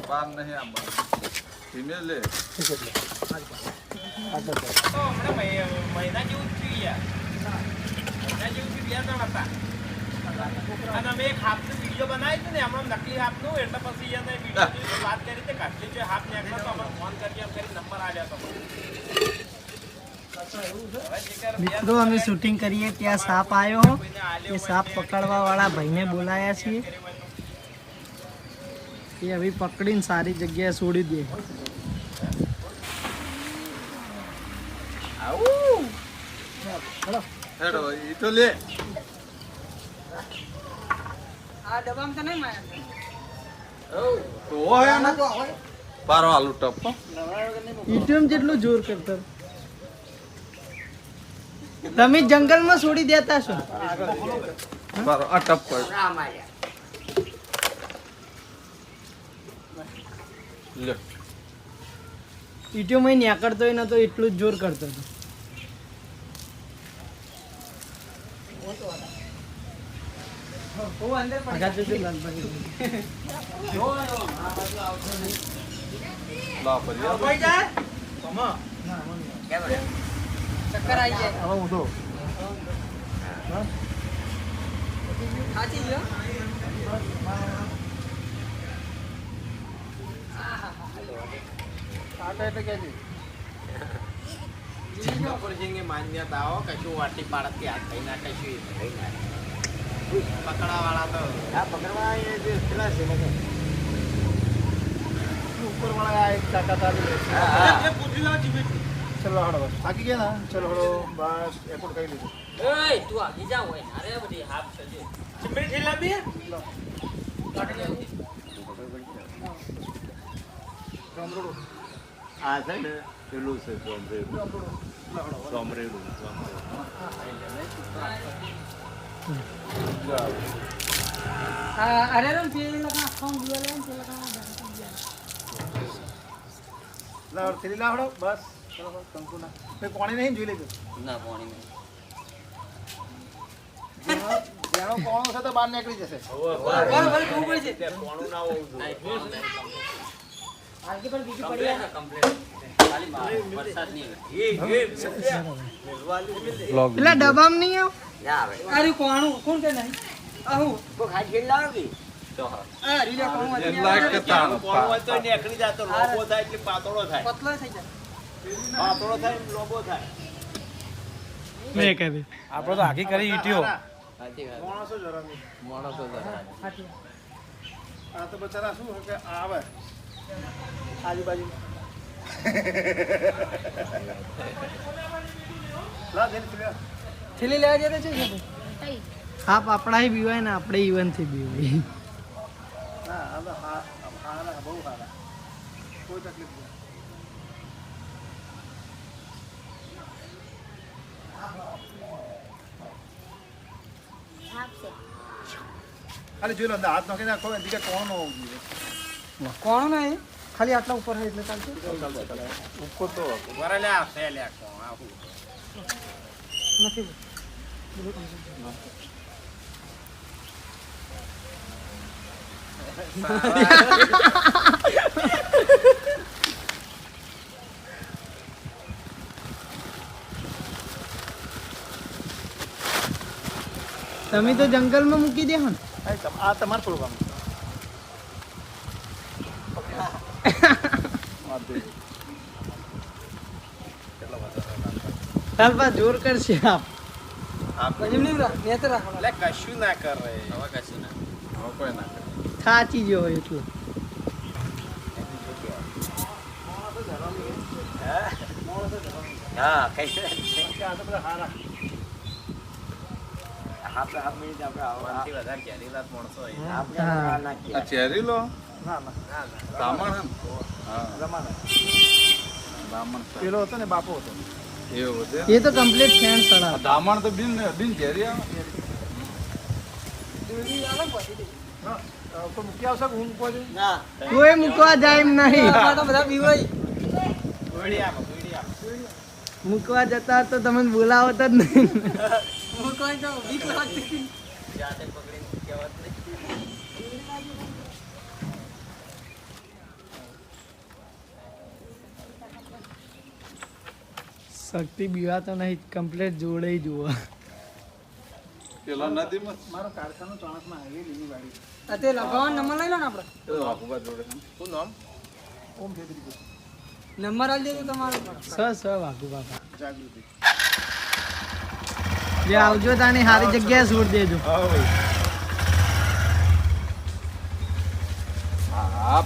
બાર નહીં આંબા ધીમે લે મહિના જેવું થયું યાર મહિના જેવું થયું 2 જણ હતા અને અમે એક હાફનું વિડીયો બનાવી હતું ને હમણાં નકલી હાફનું એટલે પછી એને વિડીયો વાત કરી તે કાઢલી છે હાફ નીકળ્યો તો અમારે ફોન કરીએ એમ કરી નંબર આવ્યો હતો મિત્રો અમે શૂટિંગ કરીએ ત્યાં સાપ આવ્યો એ સાપ પકડવા વાળા ભાઈને બોલાયા છીએ એ હવે પકડીને સારી જગ્યાએ છોડી દે હેડો ઈ તો લે આ ડબ્બામાં તો નહીં માયા તો હોય ને પારો આલુ ટપ ઈટીએમ જેટલું જોર કરતા તમે જંગલમાં છોડી દેતા છો પારો આ ટપ પર લે ઈટીએમ અહીં ન્યાકડતો હોય ને તો એટલું જ જોર કરતો હતો લા પરિયા ચક્કર આવી જાય હવે હું તો સાચી ગયો માન્યતાઓ કશું વાટી પાડતી હાથ થઈ ના કશું પકડા વાળા તો પકડવા પેલા છે ઉપર વાળા એક તાકાત આવી ચલો હડો બસ થાકી ગયા ના ચલો હડો બસ એપોર્ટ કરી લીધું એય તું આગી જા હોય અરે બધી હાફ છે ચીમડી ઠેલા બે આ છે ને પેલું છે સોમરેડું અરે રમ પેલી લગા ફોન દિયો લે પેલી લગા લાવ થેલી લાવડો બસ ચલો કંકુ ના મે પાણી નહીં જોઈ લેજો ના પાણી નહીં જેનો કોણો છે તો બહાર નીકળી જશે બરાબર બહુ પડી છે કોણું ના હોવું જોઈએ આગે પર બીજી પડી આ કમ્પ્લીટ ખાલી વરસાદ નહીં પેલા ડબ્બામાં નહીં આવ ના આવે અરે કોણું કોણ કે નહીં આહુ કો ખાઈ ગઈ લાવી તો હા આ રીલા કોણ એ લાઈક કે તાણ કોણ હોય તો નીકળી જાતો લોબો થાય એટલે પાતળો થાય પતલો થઈ જાય પાતળો થાય લોબો થાય મેં કહે આપણે તો આખી કરી ઈટ્યો સાચી વાત માણસો જરાની માણસો જરા આ તો બચારા શું કે આવે આજુબાજુ લા દે થેલી લેવા જતા છે સાપ આપણા ही બીવાય ને આપણે ઈવન થી બીવાય ના આ હા બહુ સારા કોઈ તકલીફ નહીં ખાલી જોઈ લો અંદર હાથ નાખીને આખો દીકરા કોણ નો હોવું જોઈએ કોણ નહીં ખાલી આટલા ઉપર હોય એટલે ચાલશે ઉપર તો વરા લે આવશે લે કોણ આવું નથી તમે તો જંગલમાં મૂકી દે હન આ તમારે થોડું કામ ચાલ બા જોર કરશે આપ આપણે એમ નહીં મેં તો રાખવાનો લે કશું ના કરે હવે કશું ના હવે કોઈ ના કરે થાચી ગયો હોય એટલું હા કઈ આ તો બધા હારા હાફ મિનિટ આપણે આવવાથી વધારે કેરીલાત માણસો હોય આપણે હા. ના આ નાખીએ ચેરી લો ના ના ના ના રામણ હે હા રમાના રામણ પેલો હતો ને બાપો હતો એવું છે એ તો કમ્પ્લીટ ફેન સડા આ દામણ તો બિન ઝેરી આવે કોઈ મૂકી આવશે કે હું મૂકવા જોઈએ ના કોઈ મૂકવા જાય એમ નહીં તો બધા બીવાય ગોળી આપો મૂકવા જતા તો તમે બોલાવત જ નહીં જાતે પકડીને કહેવત નહીં શક્તિ બીવા તો નહીં કમ્પ્લીટ જોડે જુઓ પેલા નદીમાં મારો કારખાનો ચોણસમાં આવી લીલી વાડી તે લગાવવાનો નંબર લઈ લો ને આપણે વાઘુબા જોડે શું નામ ઓમ ભેદરી નંબર આલી દેજો તમારો સ વાઘુ બાપા જાગૃતિ જે આવજો તાની સારી જગ્યાએ છોડ દેજો હા ભાઈ હા